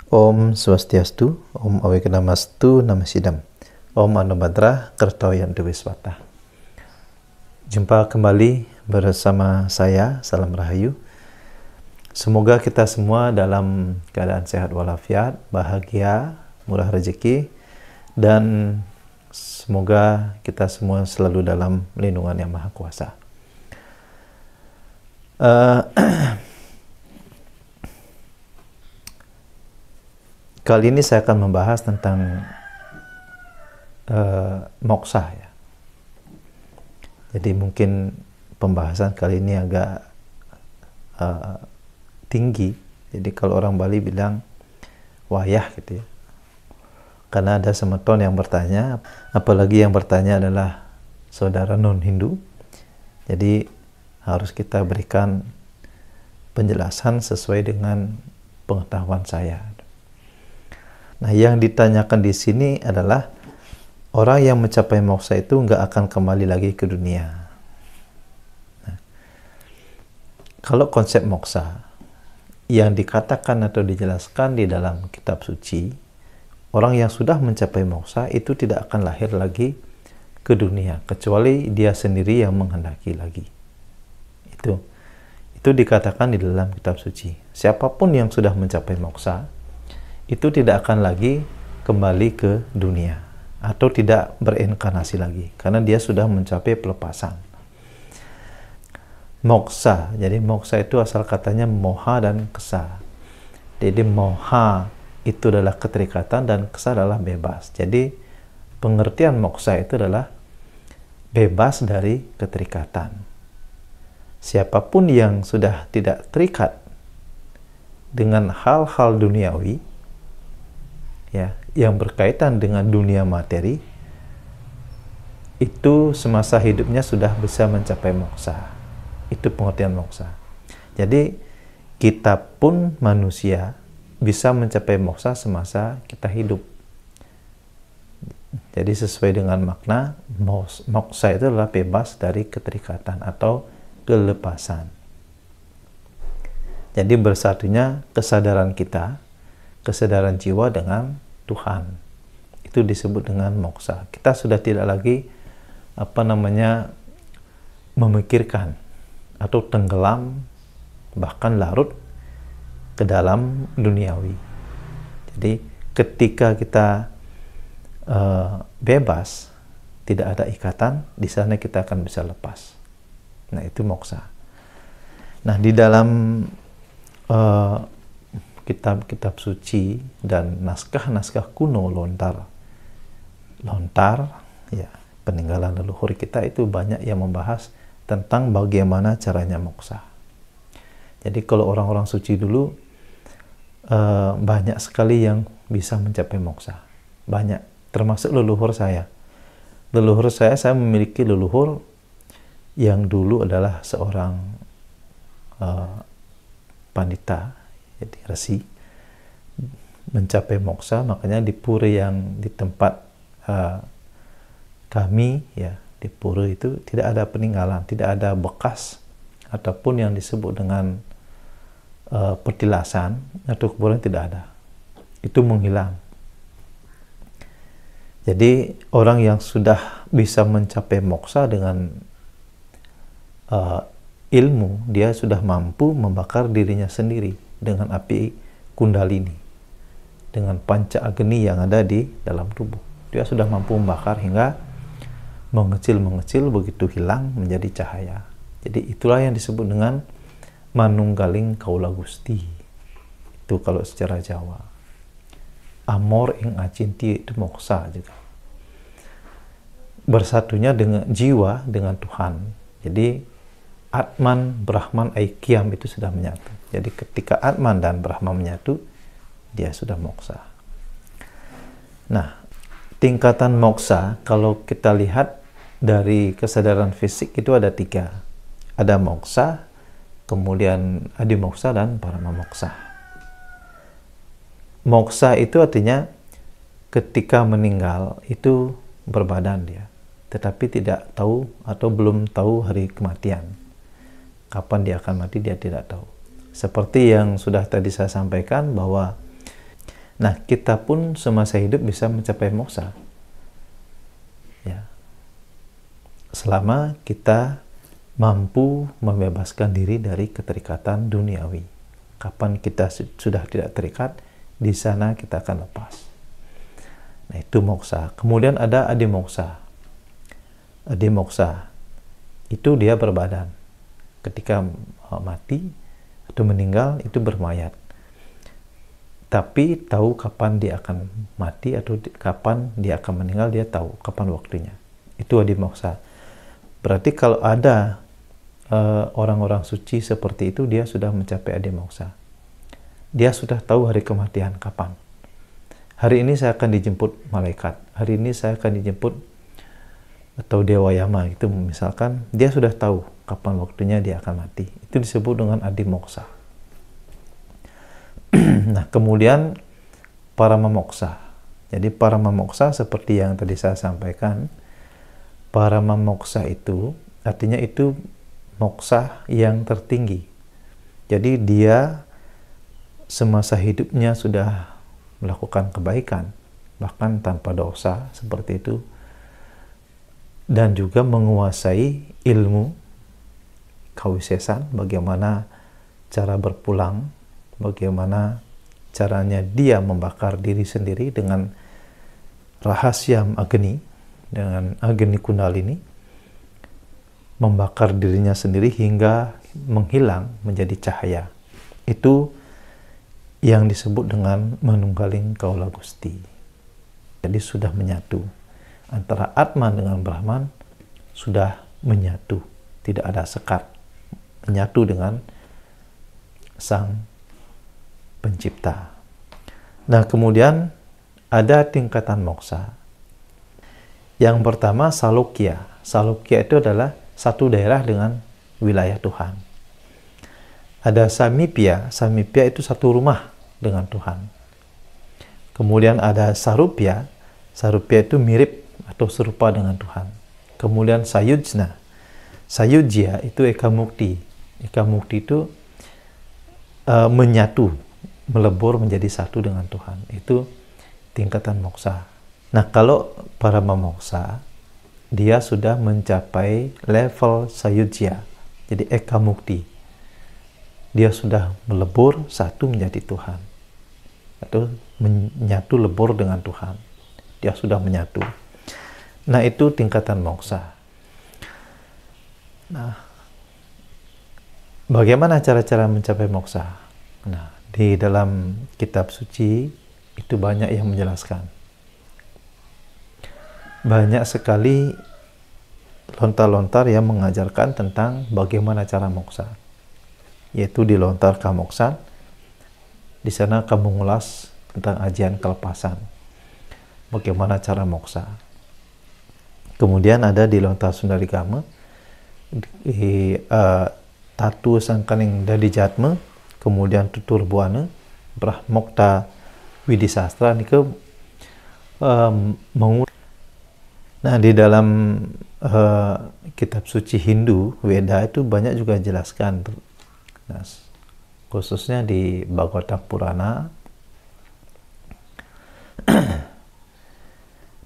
Om Swastiastu, Om Awakenamastu, Namasidam, Om Anubhadra, Kertoyan Dewiswata. Jumpa kembali bersama saya, Salam Rahayu. Semoga kita semua dalam keadaan sehat walafiat, bahagia, murah rezeki, dan semoga kita semua selalu dalam lindungan Yang Maha Kuasa. Kali ini saya akan membahas tentang moksa ya. Jadi mungkin pembahasan kali ini agak tinggi. Jadi kalau orang Bali bilang wayah gitu ya. Karena ada semeton yang bertanya, apalagi yang bertanya adalah saudara non-Hindu. Jadi harus kita berikan penjelasan sesuai dengan pengetahuan saya. Nah, yang ditanyakan di sini adalah orang yang mencapai moksa itu nggak akan kembali lagi ke dunia. Nah, kalau konsep moksa yang dikatakan atau dijelaskan di dalam kitab suci, orang yang sudah mencapai moksa itu tidak akan lahir lagi ke dunia kecuali dia sendiri yang menghendaki lagi. Itu dikatakan di dalam kitab suci. Siapapun yang sudah mencapai moksa itu tidak akan lagi kembali ke dunia atau tidak berinkarnasi lagi karena dia sudah mencapai pelepasan. Moksa, jadi moksa itu asal katanya moha dan kesa. Jadi moha itu adalah keterikatan dan kesa adalah bebas. Jadi pengertian moksa itu adalah bebas dari keterikatan. Siapapun yang sudah tidak terikat dengan hal-hal duniawi ya, yang berkaitan dengan dunia materi, itu semasa hidupnya sudah bisa mencapai moksa. Itu pengertian moksa. Jadi kita pun manusia bisa mencapai moksa semasa kita hidup. Jadi sesuai dengan makna moksa itu adalah bebas dari keterikatan atau kelepasan. Jadi bersatunya kesadaran kita, kesadaran jiwa dengan Tuhan, itu disebut dengan moksa. Kita sudah tidak lagi memikirkan atau tenggelam bahkan larut ke dalam duniawi. Jadi ketika kita bebas, tidak ada ikatan, di sana kita akan bisa lepas. Nah, itu moksa. Nah, di dalam kitab-kitab suci dan naskah-naskah kuno lontar ya, peninggalan leluhur kita itu banyak yang membahas tentang bagaimana caranya moksa. Jadi kalau orang-orang suci dulu banyak sekali yang bisa mencapai moksa. Banyak, termasuk leluhur saya. Saya memiliki leluhur yang dulu adalah seorang pandita, jadi resi, mencapai moksa. Makanya di pura yang di tempat kami ya, di pura itu tidak ada peninggalan, tidak ada bekas ataupun yang disebut dengan petilasan atau kuburan, tidak ada. Itu menghilang. Jadi orang yang sudah bisa mencapai moksa dengan ilmu, dia sudah mampu membakar dirinya sendiri dengan api kundalini, dengan panca agni yang ada di dalam tubuh. Dia sudah mampu membakar hingga mengecil begitu hilang menjadi cahaya. Jadi itulah yang disebut dengan manunggaling kaula Gusti. Itu kalau secara Jawa. Amor ing acinti itu moksa juga. Bersatunya dengan jiwa dengan Tuhan. Jadi Atman, Brahman, Aikyam itu sudah menyatu. Jadi ketika Atman dan Brahman menyatu, dia sudah moksa. Nah, tingkatan moksa kalau kita lihat dari kesadaran fisik itu ada 3. Ada moksa, kemudian adimoksa dan paramamoksa. Moksa itu artinya ketika meninggal itu berbadan dia, tetapi tidak tahu atau belum tahu hari kematian. Kapan dia akan mati dia tidak tahu. Seperti yang sudah tadi saya sampaikan bahwa Nah, kita pun semasa hidup bisa mencapai moksa. Ya. Selama kita mampu membebaskan diri dari keterikatan duniawi. Kapan kita sudah tidak terikat, di sana kita akan lepas. Nah, itu moksa. Kemudian ada adimoksa. Adimoksa itu dia berbadan. Ketika mati atau meninggal itu bermayat. Tapi tahu kapan dia akan mati atau kapan dia akan meninggal, dia tahu kapan waktunya. Itu adimoksa. Berarti kalau ada orang-orang suci seperti itu, dia sudah mencapai adimoksa. Dia sudah tahu hari kematian kapan. Hari ini saya akan dijemput malaikat. Hari ini saya akan dijemput atau Dewa Yama. Itu misalkan dia sudah tahu kapan waktunya dia akan mati. Itu disebut dengan adimoksa. Nah, kemudian paramamoksa. Jadi paramamoksa seperti yang tadi saya sampaikan, paramamoksa itu artinya itu moksa yang tertinggi. Jadi dia semasa hidupnya sudah melakukan kebaikan, bahkan tanpa dosa seperti itu, dan juga menguasai ilmu kawisesan, bagaimana cara berpulang, bagaimana caranya dia membakar diri sendiri dengan rahasia Agni, dengan Agni Kundalini, membakar dirinya sendiri hingga menghilang menjadi cahaya. Itu yang disebut dengan manunggaling kaula Gusti. Jadi sudah menyatu. Antara Atman dengan Brahman sudah menyatu. Tidak ada sekat. Menyatu dengan Sang Pencipta. Nah, kemudian ada tingkatan moksa. Yang pertama Salukya. Salukya itu adalah satu daerah dengan wilayah Tuhan. Ada Samipya. Samipya itu satu rumah dengan Tuhan. Kemudian ada Sarupya. Sarupya itu mirip atau serupa dengan Tuhan. Kemudian Sayujna. Sayujya itu Eka Mukti. Eka Mukti itu menyatu, melebur menjadi satu dengan Tuhan. Itu tingkatan moksa. Nah, kalau para memoksa, dia sudah mencapai level Sayujya, jadi Eka Mukti. Dia sudah melebur satu menjadi Tuhan, atau menyatu lebur dengan Tuhan. Dia sudah menyatu. Nah, itu tingkatan moksa. Nah, bagaimana cara-cara mencapai moksa? Nah, di dalam kitab suci itu banyak yang menjelaskan. Banyak sekali lontar-lontar yang mengajarkan tentang bagaimana cara moksa. Yaitu di lontar Kamoksan. Di sana kamu mengulas tentang ajian kelepasan. Bagaimana cara moksa. Kemudian ada di lontar Sundarigama, di Tatu Sangkaning Dadi Jatme, kemudian Tutur Buana, Brahmokta Widisastra nike Nah, di dalam kitab suci Hindu, Weda itu banyak juga jelaskan. Nah, khususnya di Bhagavata Purana.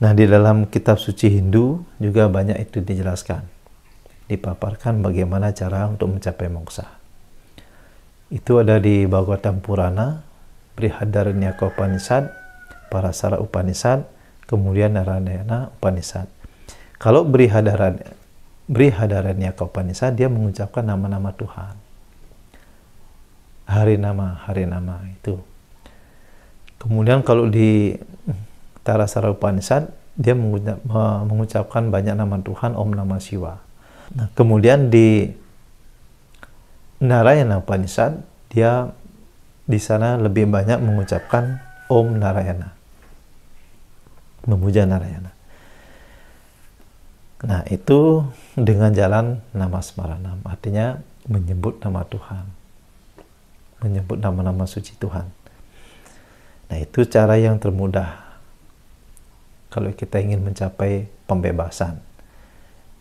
Nah, di dalam kitab suci Hindu juga banyak itu dijelaskan. Dipaparkan bagaimana cara untuk mencapai moksa. Itu ada di Bhagavata Purana, Brihadaranyaka Upanishad, Parasara Upanishad, kemudian Narayana Upanishad. Kalau Brihadaranyaka Upanishad, dia mengucapkan nama-nama Tuhan. Hari-nama itu. Kemudian kalau di Parasara Upanishad, dia mengucapkan banyak nama Tuhan, Om Namah Siwa. Nah, kemudian di Narayana Upanishad, dia di sana lebih banyak mengucapkan Om Narayana, memuja Narayana. Nah, itu dengan jalan nama Smaranam, artinya menyebut nama Tuhan, menyebut nama-nama suci Tuhan. Nah, itu cara yang termudah kalau kita ingin mencapai pembebasan.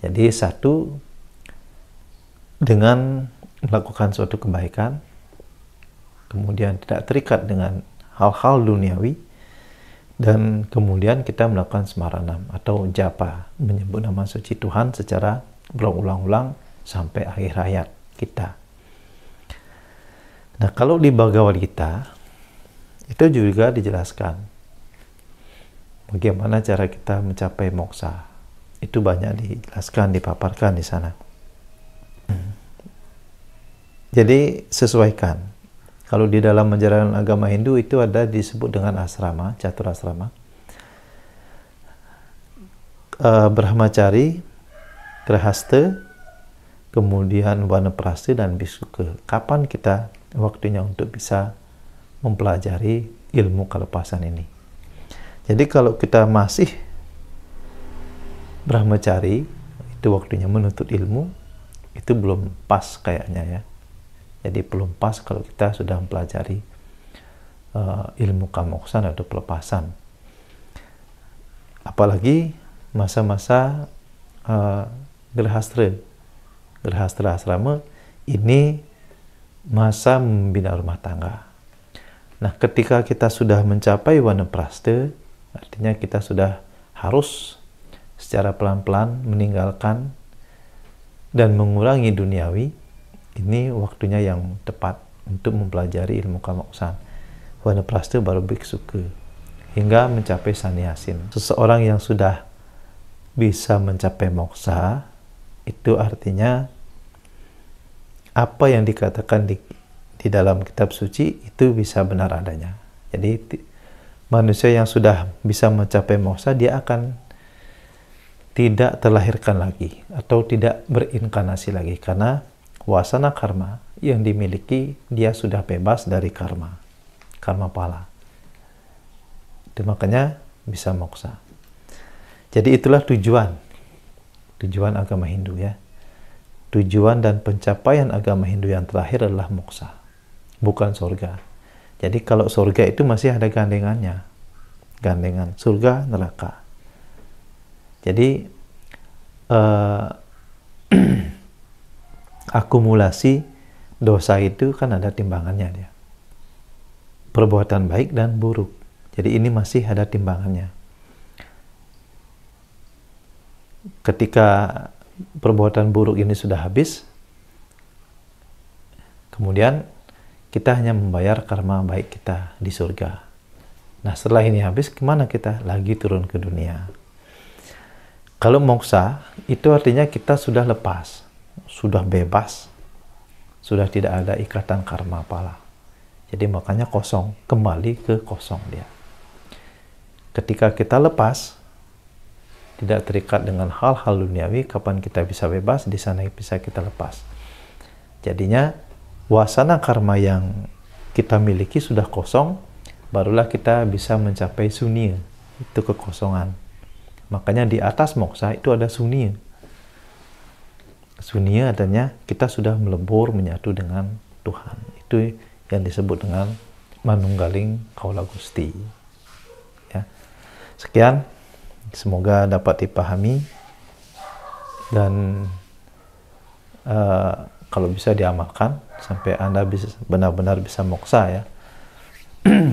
Jadi satu, dengan melakukan suatu kebaikan, kemudian tidak terikat dengan hal-hal duniawi, dan kemudian kita melakukan smaranam atau japa, menyebut nama suci Tuhan secara berulang-ulang sampai akhir hayat kita. Nah, kalau di Bhagavad Gita itu juga dijelaskan bagaimana cara kita mencapai moksa. Itu banyak dijelaskan, dipaparkan di sana. Jadi sesuaikan. Kalau di dalam ajaran agama Hindu itu ada disebut dengan asrama, catur asrama. Brahmacari, grahastha, kemudian vanaprastha dan bhiksuka. Kapan kita waktunya untuk bisa mempelajari ilmu kelepasan ini? Jadi kalau kita masih brahmacari, itu waktunya menuntut ilmu, itu belum pas kayaknya ya. Jadi belum pas kalau kita sudah mempelajari ilmu kamoksan atau pelepasan. Apalagi masa-masa grahastra asrama, ini masa membina rumah tangga. Nah, ketika kita sudah mencapai vanaprastha, artinya kita sudah harus secara pelan-pelan meninggalkan dan mengurangi duniawi. Ini waktunya yang tepat untuk mempelajari ilmu kamoksan. Vanaprastha baru bhiksuka hingga mencapai sannyasin. Seseorang yang sudah bisa mencapai moksa, itu artinya apa yang dikatakan di dalam kitab suci itu bisa benar adanya. Jadi manusia yang sudah bisa mencapai moksa, dia akan tidak terlahirkan lagi atau tidak berinkarnasi lagi, karena wasana karma yang dimiliki dia sudah bebas dari karma pala. Itu makanya bisa moksa. Jadi itulah tujuan agama Hindu ya. Tujuan dan pencapaian agama Hindu yang terakhir adalah moksa, bukan surga. Jadi kalau surga itu masih ada gandengannya, gandengan surga neraka. Jadi akumulasi dosa itu kan ada timbangannya dia. Perbuatan baik dan buruk. Jadi ini masih ada timbangannya. Ketika perbuatan buruk ini sudah habis, kemudian kita hanya membayar karma baik kita di surga. Nah, setelah ini habis, kemana kita? Lagi turun ke dunia. Kalau moksa, itu artinya kita sudah lepas, sudah bebas, sudah tidak ada ikatan karma pala. Jadi makanya kosong, kembali ke kosong dia. Ketika kita lepas, tidak terikat dengan hal-hal duniawi, kapan kita bisa bebas, di sana bisa kita lepas. Jadinya wasana karma yang kita miliki sudah kosong, barulah kita bisa mencapai sunya, itu kekosongan. Makanya di atas moksa itu ada sunya. Sunya adanya kita sudah melebur menyatu dengan Tuhan. Itu yang disebut dengan manunggaling kaula Gusti. Ya. Sekian, semoga dapat dipahami dan kalau bisa diamalkan sampai Anda bisa benar-benar bisa moksa ya.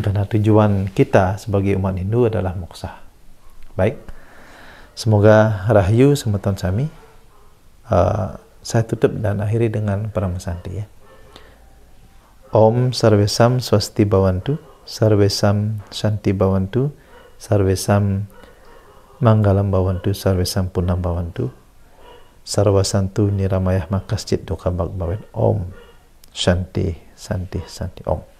Karena tujuan kita sebagai umat Hindu adalah moksa. Baik, semoga rahayu semeton sami. Saya tutup dan akhiri dengan Paramasanti ya. Om Sarvesam Swasti Bhavantu, Sarvesam Shanti Bhavantu, Sarvesam Manggalam Bhavantu, Sarvesam Punam Bhavantu, Sarvasantu Niramayah Makascit Duka Bhag Bhavet. Om Shanti Santi Santi Om.